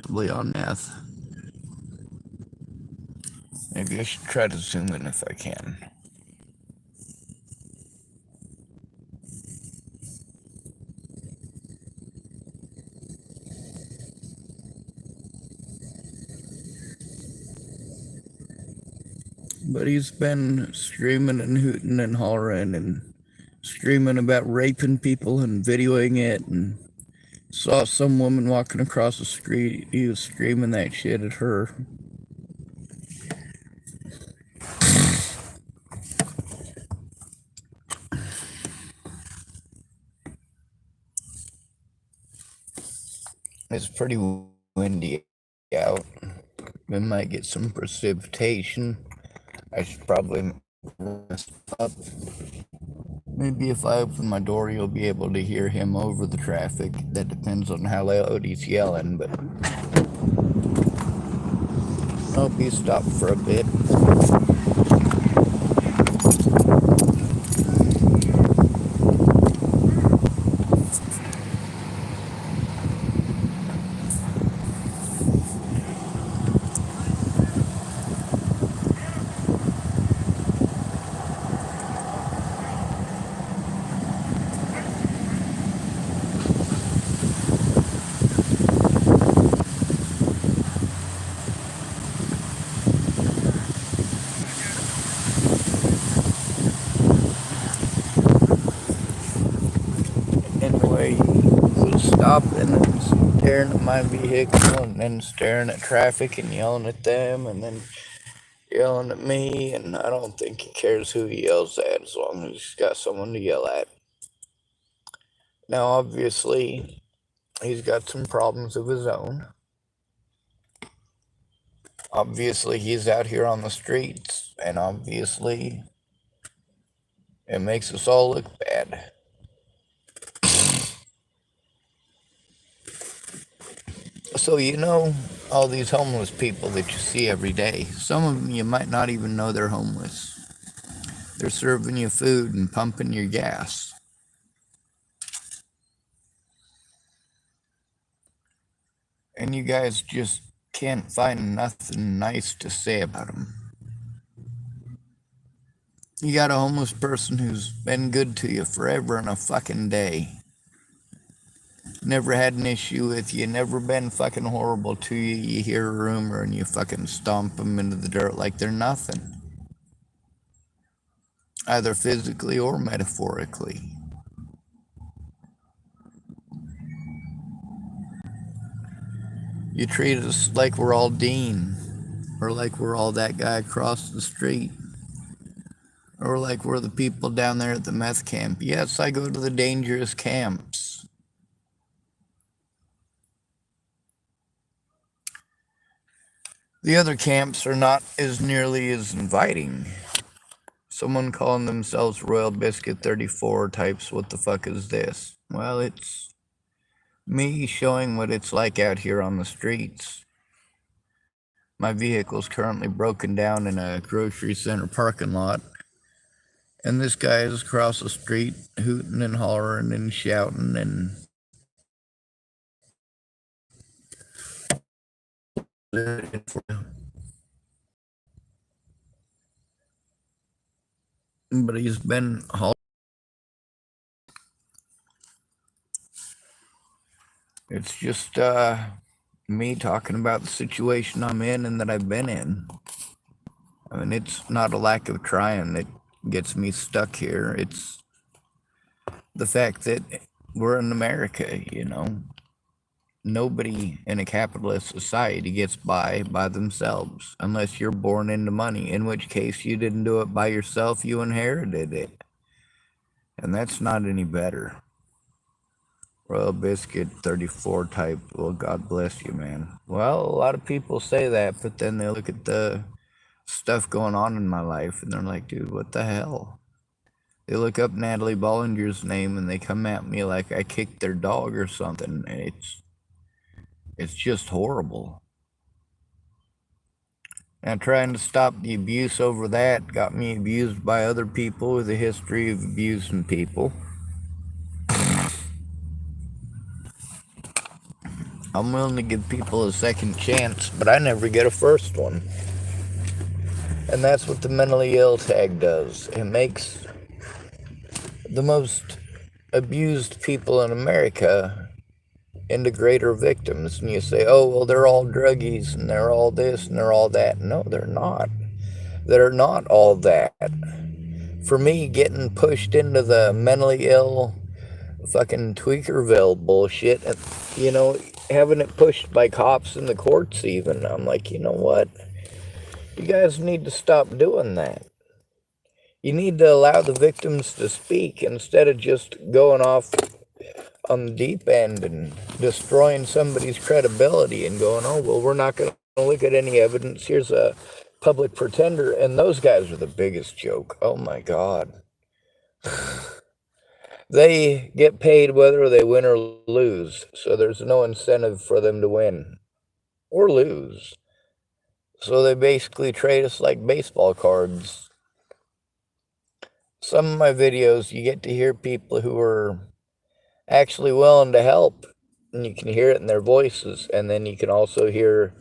possibly on meth. Maybe I should try to zoom in if I can. But he's been screaming and hooting and hollering and screaming about raping people and videoing it, and saw some woman walking across the street. He was screaming that shit at her. It's pretty windy out. We might get some precipitation. I should probably rest up. Maybe if I open my door, you'll be able to hear him over the traffic. That depends on how loud he's yelling, but I hope he stopped for a bit. Anyway, he was stopping and staring at my vehicle and then staring at traffic and yelling at them and then yelling at me, and I don't think he cares who he yells at as long as he's got someone to yell at. Now, obviously, he's got some problems of his own. Obviously, he's out here on the streets, and obviously, it makes us all look bad. So, all these homeless people that you see every day, some of them you might not even know they're homeless. They're serving you food and pumping your gas. And you guys just can't find nothing nice to say about them. You got a homeless person who's been good to you forever and a fucking day. Never had an issue with you, never been fucking horrible to you. You hear a rumor and you fucking stomp them into the dirt like they're nothing. Either physically or metaphorically. You treat us like we're all Dean, or like we're all that guy across the street, or like we're the people down there at the meth camp. Yes, I go to the dangerous camps. The other camps are not as nearly as inviting. Someone calling themselves Royal Biscuit 34 types, what the fuck is this? Well, it's me showing what it's like out here on the streets. My vehicle's currently broken down in a grocery center parking lot. And this guy is across the street hooting and hollering and shouting and but he's been hollering. It's just me talking about the situation I'm in and that I've been in. I mean, it's not a lack of trying that gets me stuck here. It's the fact that we're in America, Nobody in a capitalist society gets by themselves unless you're born into money, in which case you didn't do it by yourself, you inherited it. And that's not any better. Royal Biscuit 34 type, well, God bless you, man. Well, a lot of people say that, but then they look at the stuff going on in my life and they're like, dude, what the hell? They look up Natalie Bollinger's name and they come at me like I kicked their dog or something. And it's just horrible. Now, trying to stop the abuse over that got me abused by other people with a history of abusing people. I'm willing to give people a second chance, but I never get a first one. And that's what the mentally ill tag does. It makes the most abused people in America into greater victims. And you say, oh, well, they're all druggies and they're all this and they're all that. No, they're not. They're not all that. For me, getting pushed into the mentally ill fucking Tweakerville bullshit, and, having it pushed by cops in the courts even, I'm like, you know what? You guys need to stop doing that. You need to allow the victims to speak instead of just going off on the deep end and destroying somebody's credibility and going, oh, well, we're not going to look at any evidence. Here's a public pretender. And those guys are the biggest joke. Oh, my God. They get paid whether they win or lose, so there's no incentive for them to win or lose. So they basically trade us like baseball cards. Some of my videos, you get to hear people who are actually willing to help, and you can hear it in their voices, and then you can also hear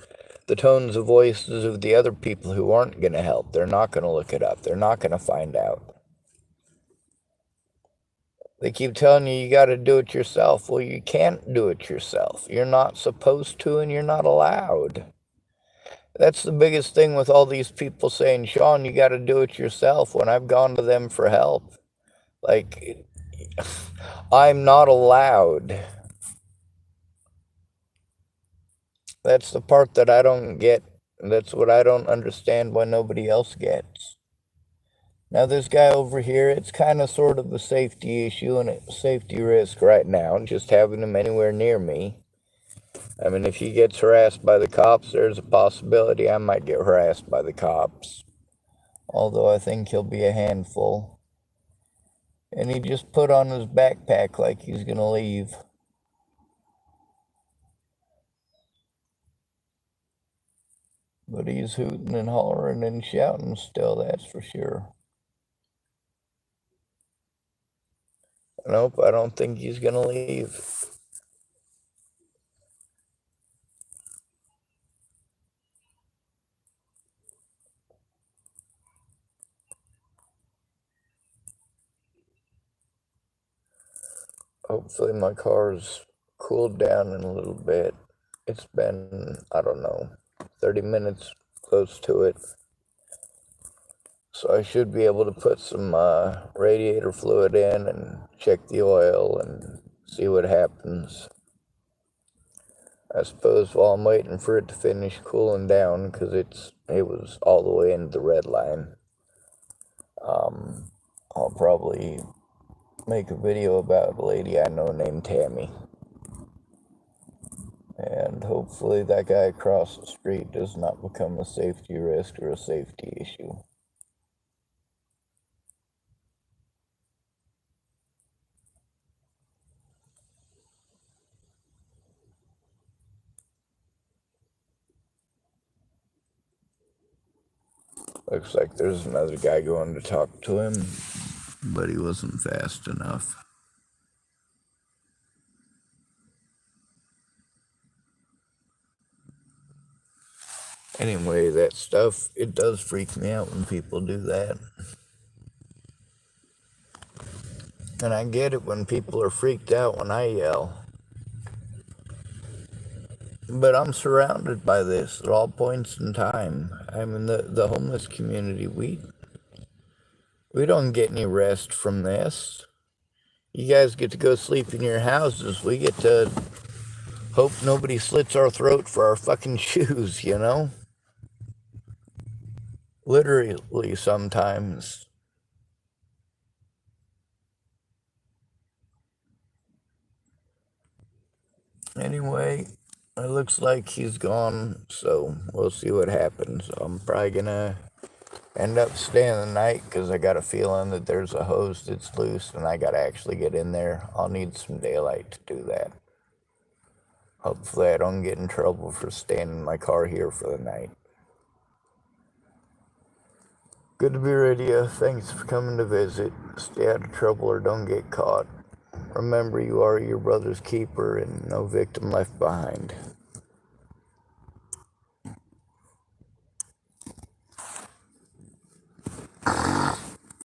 the tones of voices of the other people who aren't going to help. They're not going to look it up. They're not going to find out. They keep telling you got to do it yourself. Well, you can't do it yourself. You're not supposed to, and you're not allowed. That's the biggest thing with all these people saying, Sean, you got to do it yourself, when I've gone to them for help. Like, I'm not allowed. That's the part that I don't get. That's what I don't understand why nobody else gets. Now, this guy over here, it's kind of sort of a safety issue and a safety risk right now, just having him anywhere near me. I mean, if he gets harassed by the cops, there's a possibility I might get harassed by the cops. Although I think he'll be a handful. And he just put on his backpack like he's going to leave. But he's hooting and hollering and shouting still, that's for sure. Nope, I don't think he's going to leave. Hopefully my car's cooled down in a little bit. It's been, I don't know, 30 minutes close to it. So I should be able to put some radiator fluid in and check the oil and see what happens. I suppose while I'm waiting for it to finish cooling down, because it was all the way into the red line, I'll probably make a video about a lady I know named Tammy. And hopefully that guy across the street does not become a safety risk or a safety issue. Looks like there's another guy going to talk to him, but he wasn't fast enough. Anyway, that stuff, it does freak me out when people do that. And I get it when people are freaked out when I yell. But I'm surrounded by this at all points in time. I mean, the homeless community, we don't get any rest from this. You guys get to go sleep in your houses. We get to hope nobody slits our throat for our fucking shoes, you know? Literally sometimes. Anyway, it looks like he's gone, so we'll see what happens. I'm probably gonna end up staying the night because I got a feeling that there's a hose that's loose and I gotta actually get in there. I'll need some daylight to do that. Hopefully I don't get in trouble for staying in my car here for the night. Good to be with you. Thanks for coming to visit. Stay out of trouble or don't get caught. Remember, you are your brother's keeper and no victim left behind.